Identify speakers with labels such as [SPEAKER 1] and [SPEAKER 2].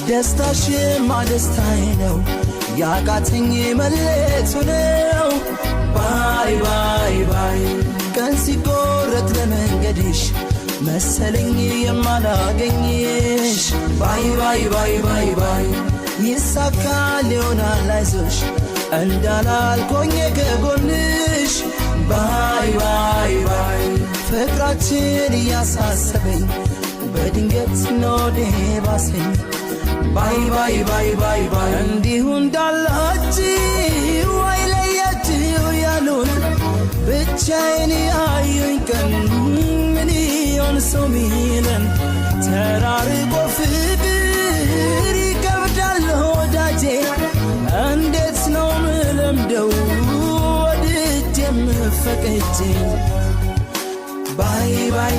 [SPEAKER 1] ደስታሽማ ደስታዬ ነው ያቃተኝ መለየቱ ነው ባይ ባይ ባይ ቀን ሲቆረጥ ለመንገድሽ መሰለኝ የማላገኝሽ ባይ ባይ ባይ ባይ ባይ ይሳካል ይሆናል አይዞሽ እንዳላልኩኝ ከጎንሽ ባይ ባይ ባይ ፍቅራችን እያሳሰበኝ በድንገት ኖዴ ባሰኝ ባይ ባይ ባይ ባይ ባይ እንዲሁ እንዳላችሁ አይለያችሁ ያሉን ብቻዬን ያዩኝ ቀን ምን ይሆን ሰው ሚለን ተራርቆ ፍቅር ይከብዳል ወዳጄ እንዴት ነው ምለምደው ወድጄም ፈቅጄ ባይ ባይ